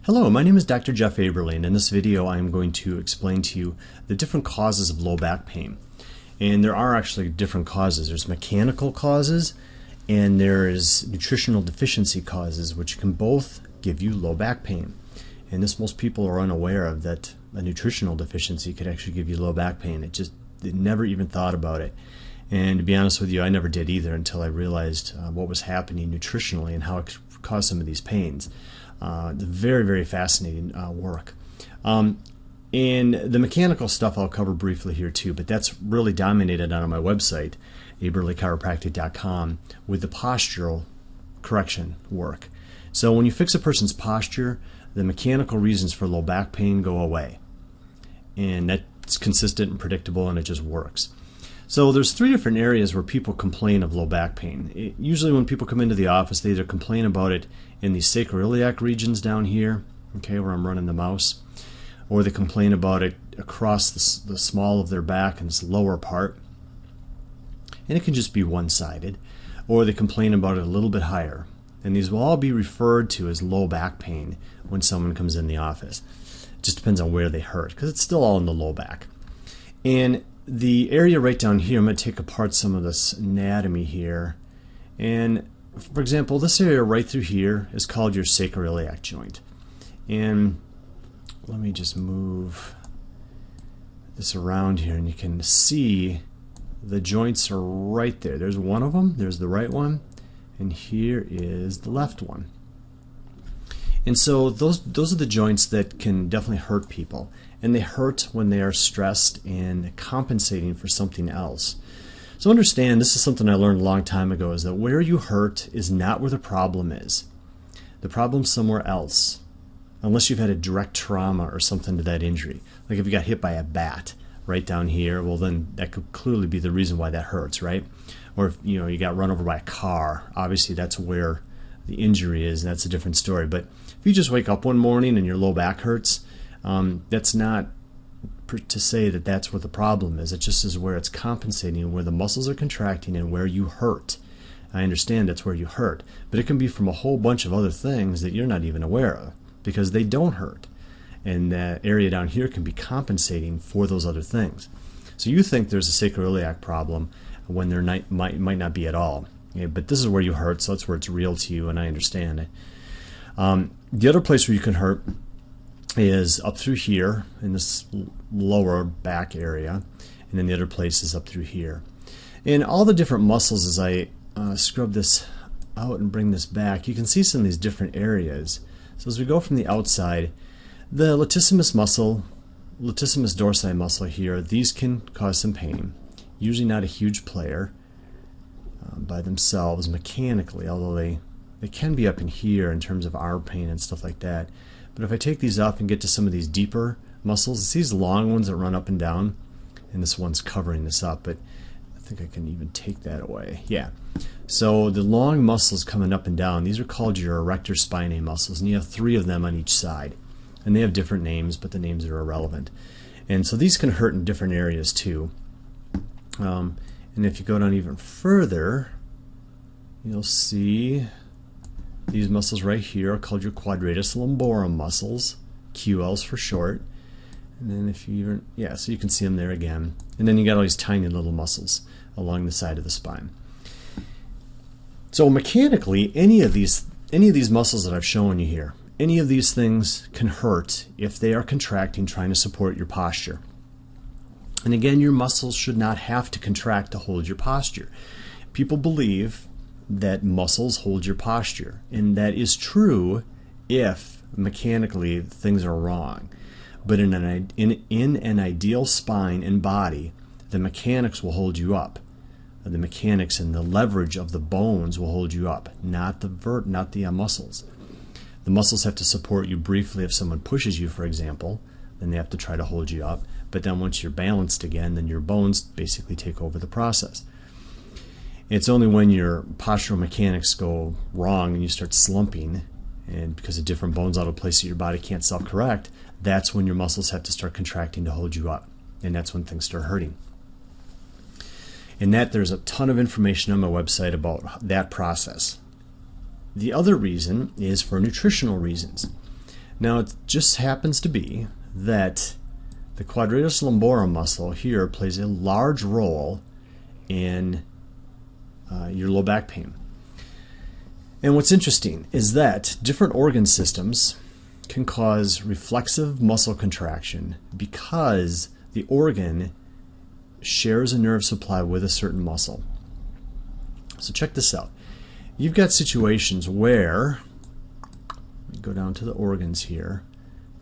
Hello, my name is Dr. Jeff Aberle, and in this video I am going to explain to you the different causes of low back pain. And there are actually different causes. There's mechanical causes and there is nutritional deficiency causes, which can both give you low back pain. And this most people are unaware of, that a nutritional deficiency could actually give you low back pain. They never even thought about it. And to be honest with you, I never did either until I realized what was happening nutritionally and how it could cause some of these pains. Very, very fascinating work. And the mechanical stuff I'll cover briefly here too, but that's really dominated on my website, aberlechiropractic.com, with the postural correction work. So when you fix a person's posture, the mechanical reasons for low back pain go away. And that's consistent and predictable, and it just works. So there's three different areas where people complain of low back pain. Usually when people come into the office, they either complain about it in the sacroiliac regions down here, okay, where I'm running the mouse, or they complain about it across the small of their back in this lower part, and it can just be one-sided, or they complain about it a little bit higher. And these will all be referred to as low back pain when someone comes in the office. It just depends on where they hurt, because it's still all in the low back. And the area right down here, I'm going to take apart some of this anatomy here. And for example, this area right through here is called your sacroiliac joint. And let me just move this around here, and you can see the joints are right there. There's one of them, there's the right one, and here is the left one. And so those are the joints that can definitely hurt people. And they hurt when they are stressed and compensating for something else. So understand, this is something I learned a long time ago, is that where you hurt is not where the problem is. The problem's somewhere else, unless you've had a direct trauma or something to that injury. Like if you got hit by a bat right down here, well then that could clearly be the reason why that hurts, right? Or if you got run over by a car, obviously that's where the injury is, and that's a different story. But if you just wake up one morning and your low back hurts, that's not to say that that's what the problem is. It just is where it's compensating, where the muscles are contracting and where you hurt. I understand that's where you hurt, but it can be from a whole bunch of other things that you're not even aware of, because they don't hurt. And that area down here can be compensating for those other things. So you think there's a sacroiliac problem when there might not be at all. Okay, but this is where you hurt, so that's where it's real to you, and I understand it. The other place where you can hurt is up through here in this lower back area, and then the other place is up through here. And all the different muscles, as I scrub this out and bring this back, you can see some of these different areas. So as we go from the outside, the latissimus muscle, latissimus dorsi muscle here, these can cause some pain. Usually not a huge player by themselves mechanically, although they can be up in here in terms of arm pain and stuff like that. But if I take these off and get to some of these deeper muscles, it's these long ones that run up and down, and this one's covering this up, but I think I can even take that away. Yeah. So the long muscles coming up and down, these are called your erector spinae muscles, and you have three of them on each side. And they have different names, but the names are irrelevant. And so these can hurt in different areas too. And if you go down even further, you'll see these muscles right here are called your quadratus lumborum muscles, QLs for short. And then if you even, yeah, so you can see them there again. And then you got all these tiny little muscles along the side of the spine. So mechanically, any of these muscles that I've shown you here, any of these things can hurt if they are contracting, trying to support your posture. And again, your muscles should not have to contract to hold your posture. People believe that muscles hold your posture, and that is true if mechanically things are wrong. But in an ideal spine and body, the mechanics will hold you up. The mechanics and the leverage of the bones will hold you up, not the muscles. The muscles have to support you briefly if someone pushes you, for example, then they have to try to hold you up. But then once you're balanced again, then your bones basically take over the process. It's only when your postural mechanics go wrong and you start slumping, and because of different bones out of place that your body can't self-correct, that's when your muscles have to start contracting to hold you up. And that's when things start hurting. And there's a ton of information on my website about that process. The other reason is for nutritional reasons. Now it just happens to be that the quadratus lumborum muscle here plays a large role in your low back pain. And what's interesting is that different organ systems can cause reflexive muscle contraction because the organ shares a nerve supply with a certain muscle. So check this out. You've got situations where, let me go down to the organs here.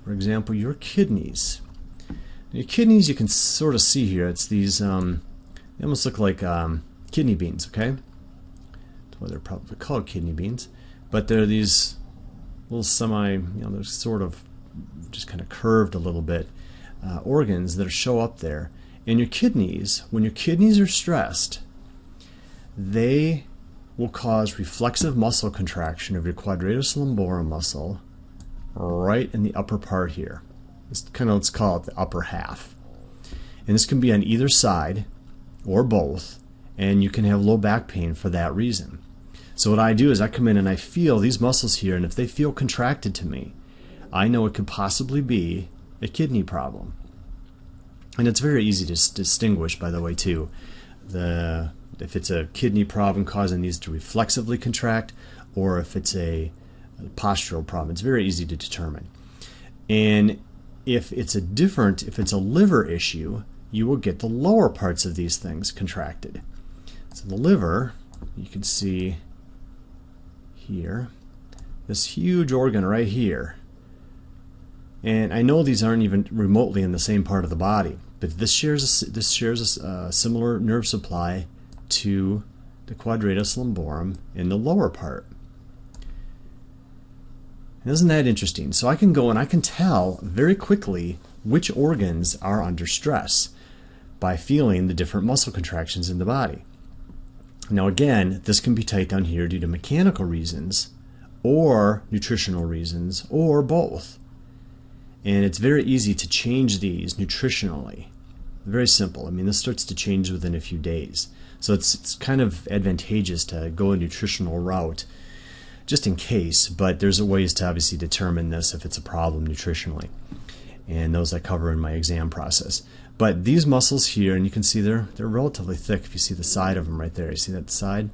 For example, your kidneys. Your kidneys, you can sort of see here, it's these, they almost look like kidney beans, okay? Well, they're probably called kidney beans, but they're these little they're sort of just kind of curved a little bit, organs that show up there. And your kidneys, when your kidneys are stressed, they will cause reflexive muscle contraction of your quadratus lumborum muscle right in the upper part here. Let's call it the upper half. And this can be on either side or both, and you can have low back pain for that reason. So what I do is I come in and I feel these muscles here, and if they feel contracted to me, I know it could possibly be a kidney problem. And it's very easy to distinguish, by the way, too, if it's a kidney problem causing these to reflexively contract, or if it's a postural problem. It's very easy to determine. And if it's a liver issue, you will get the lower parts of these things contracted. So the liver, you can see here, this huge organ right here. And I know these aren't even remotely in the same part of the body, but this shares a similar nerve supply to the quadratus lumborum in the lower part. And isn't that interesting? So I can go and I can tell very quickly which organs are under stress by feeling the different muscle contractions in the body. Now again, this can be tight down here due to mechanical reasons or nutritional reasons or both. And it's very easy to change these nutritionally. Very simple. I mean, this starts to change within a few days. So it's kind of advantageous to go a nutritional route just in case, but there's ways to obviously determine this if it's a problem nutritionally. And those I cover in my exam process. But these muscles here, and you can see they're relatively thick if you see the side of them right there. You see that side?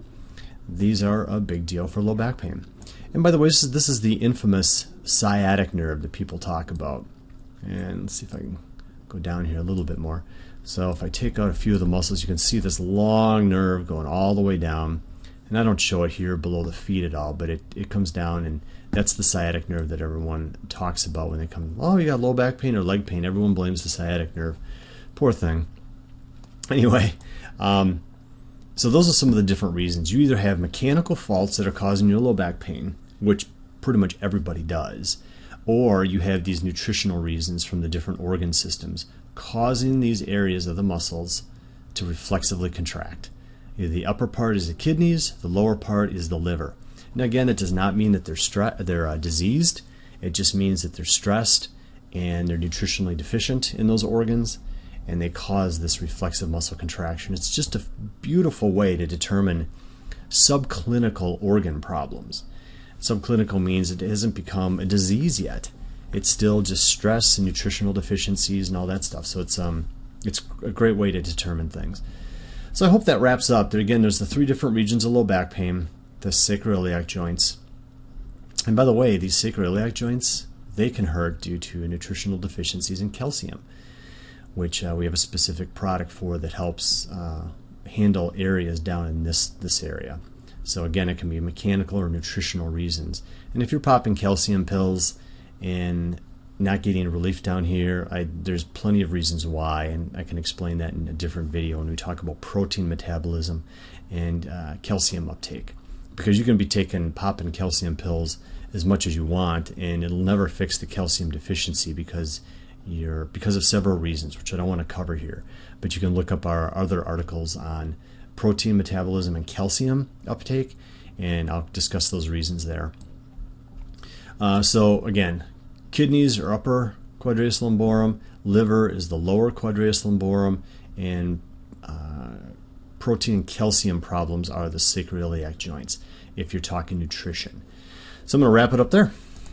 These are a big deal for low back pain. And by the way, this is the infamous sciatic nerve that people talk about. And let's see if I can go down here a little bit more. So if I take out a few of the muscles, you can see this long nerve going all the way down. And I don't show it here below the feet at all, but it comes down, and that's the sciatic nerve that everyone talks about when they come, oh, you got low back pain or leg pain. Everyone blames the sciatic nerve. Poor thing. Anyway, so those are some of the different reasons. You either have mechanical faults that are causing your low back pain, which pretty much everybody does, or you have these nutritional reasons from the different organ systems causing these areas of the muscles to reflexively contract. The upper part is the kidneys, the lower part is the liver. Now again, it does not mean that they're diseased. It just means that they're stressed and they're nutritionally deficient in those organs, and they cause this reflexive muscle contraction. It's just a beautiful way to determine subclinical organ problems. Subclinical means it hasn't become a disease yet. It's still just stress and nutritional deficiencies and all that stuff. So it's a great way to determine things. So I hope that wraps up. There again, there's the 3 different regions of low back pain, the sacroiliac joints. And by the way, these sacroiliac joints, they can hurt due to nutritional deficiencies in calcium, which we have a specific product for that helps handle areas down in this area. So again, it can be mechanical or nutritional reasons. And if you're popping calcium pills and not getting relief down here, there's plenty of reasons why, and I can explain that in a different video when we talk about protein metabolism and calcium uptake. Because you can be popping calcium pills as much as you want, and it'll never fix the calcium deficiency because of several reasons, which I don't want to cover here. But you can look up our other articles on protein metabolism and calcium uptake, and I'll discuss those reasons there. So again, kidneys are upper quadratus lumborum, liver is the lower quadratus lumborum, and protein and calcium problems are the sacroiliac joints if you're talking nutrition. So I'm going to wrap it up there.